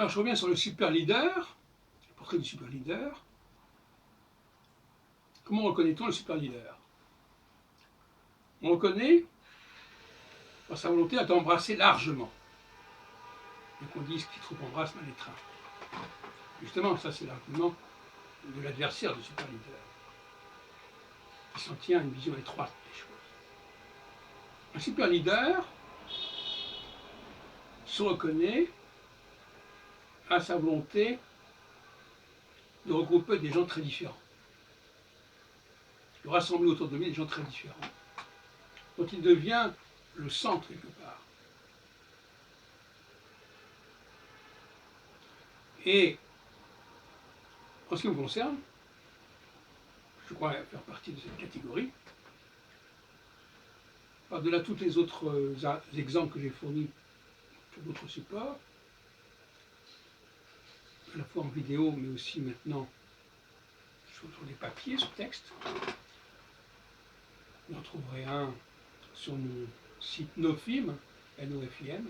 Alors je reviens sur le super leader, le portrait du super leader. Comment reconnaît-on le super leader? On reconnaît par sa volonté d'embrasser largement. Et qu'on dise qui trop embrasse mal étreint. Justement, ça c'est l'argument de l'adversaire du super leader, qui s'en tient à une vision étroite des choses. Un super leader se reconnaît à sa volonté de regrouper des gens très différents, de rassembler autour de lui des gens très différents, dont il devient le centre quelque part. Et en ce qui me concerne, je crois faire partie de cette catégorie, par-delà tous les autres exemples que j'ai fournis sur d'autres supports, à la fois en vidéo, mais aussi maintenant sur des papiers, sur texte. Vous en trouverez un sur mon site Nofim, N-O-F-I-M,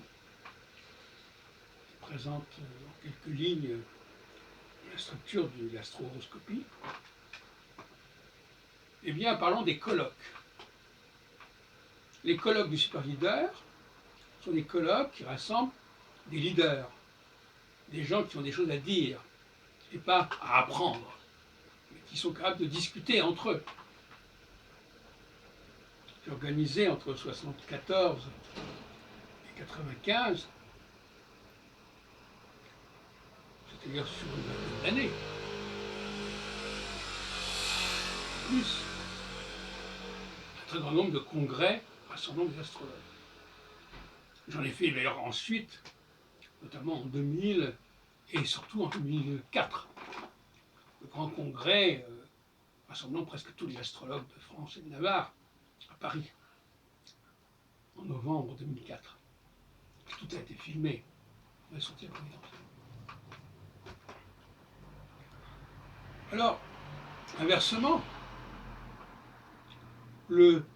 qui présente en quelques lignes la structure de l'astro-horoscopie. Eh bien, parlons des colloques. Les colloques du super leader sont des colloques qui rassemblent des leaders, des gens qui ont des choses à dire, et pas à apprendre, mais qui sont capables de discuter entre eux. J'ai organisé entre 1974 et 1995, c'est-à-dire sur une vingtaine d'années, plus, un très grand nombre de congrès rassemblant des astrologues. J'en ai fait d'ailleurs ensuite, notamment en 2000 et surtout en 2004, le grand congrès rassemblant presque tous les astrologues de France et de Navarre à Paris, en novembre 2004. Tout a été filmé, on est sorti à Providence. Alors, inversement, le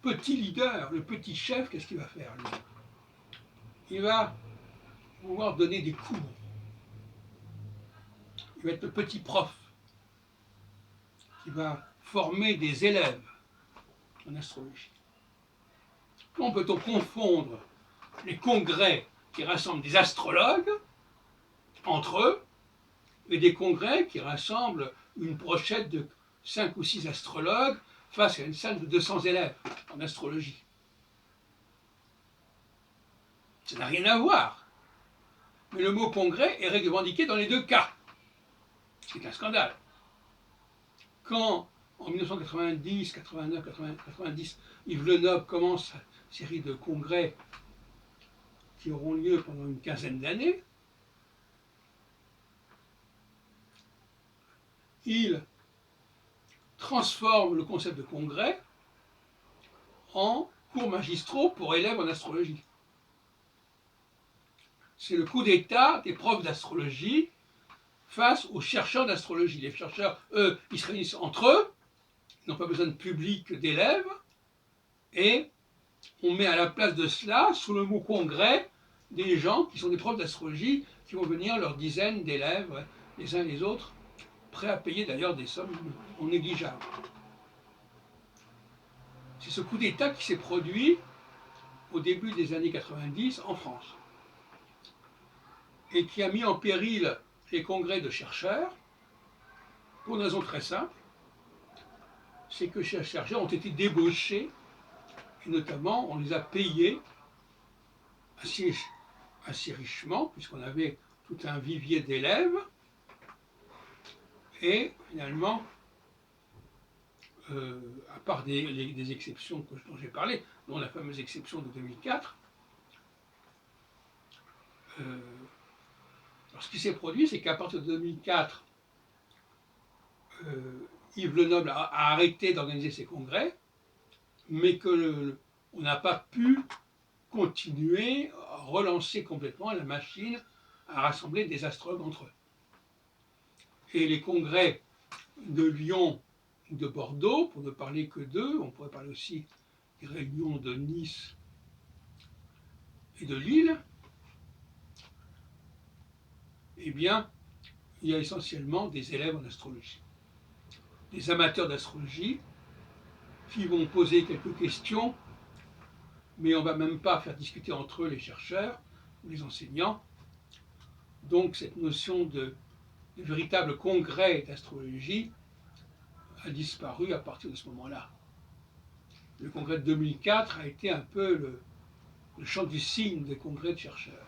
petit leader, le petit chef, qu'est-ce qu'il va faire, lui? Il va pouvoir donner des cours. Il va être le petit prof qui va former des élèves en astrologie. Comment peut-on confondre les congrès qui rassemblent des astrologues entre eux et des congrès qui rassemblent une brochette de 5 ou 6 astrologues face à une salle de 200 élèves en astrologie? Ça n'a rien à voir. Mais le mot congrès est revendiqué dans les deux cas. C'est un scandale. Quand, en 1990, 89, 90, Yves Le Noble commence sa série de congrès qui auront lieu pendant une quinzaine d'années, il transforme le concept de congrès en cours magistraux pour élèves en astrologie. C'est le coup d'état des profs d'astrologie face aux chercheurs d'astrologie. Les chercheurs, eux, ils se réunissent entre eux, ils n'ont pas besoin de public d'élèves, et on met à la place de cela, sous le mot congrès, des gens qui sont des profs d'astrologie, qui vont venir leurs dizaines d'élèves, les uns et les autres, prêts à payer d'ailleurs des sommes non négligeables. C'est ce coup d'état qui s'est produit au début des années 90 en France, et qui a mis en péril les congrès de chercheurs, pour une raison très simple, c'est que ces chercheurs ont été débauchés, et notamment on les a payés assez richement, puisqu'on avait tout un vivier d'élèves, et finalement, à part des exceptions dont j'ai parlé, dont la fameuse exception de 2004, alors ce qui s'est produit, c'est qu'à partir de 2004, Yves Le Noble a arrêté d'organiser ses congrès, mais qu'on n'a pas pu continuer à relancer complètement la machine à rassembler des astrologues entre eux. Et les congrès de Lyon ou de Bordeaux, pour ne parler que d'eux, on pourrait parler aussi des réunions de Nice et de Lille, eh bien, il y a essentiellement des élèves en astrologie, des amateurs d'astrologie qui vont poser quelques questions, mais on ne va même pas faire discuter entre eux les chercheurs ou les enseignants. Donc cette notion de véritable congrès d'astrologie a disparu à partir de ce moment-là. Le congrès de 2004 a été un peu le chant du cygne des congrès de chercheurs.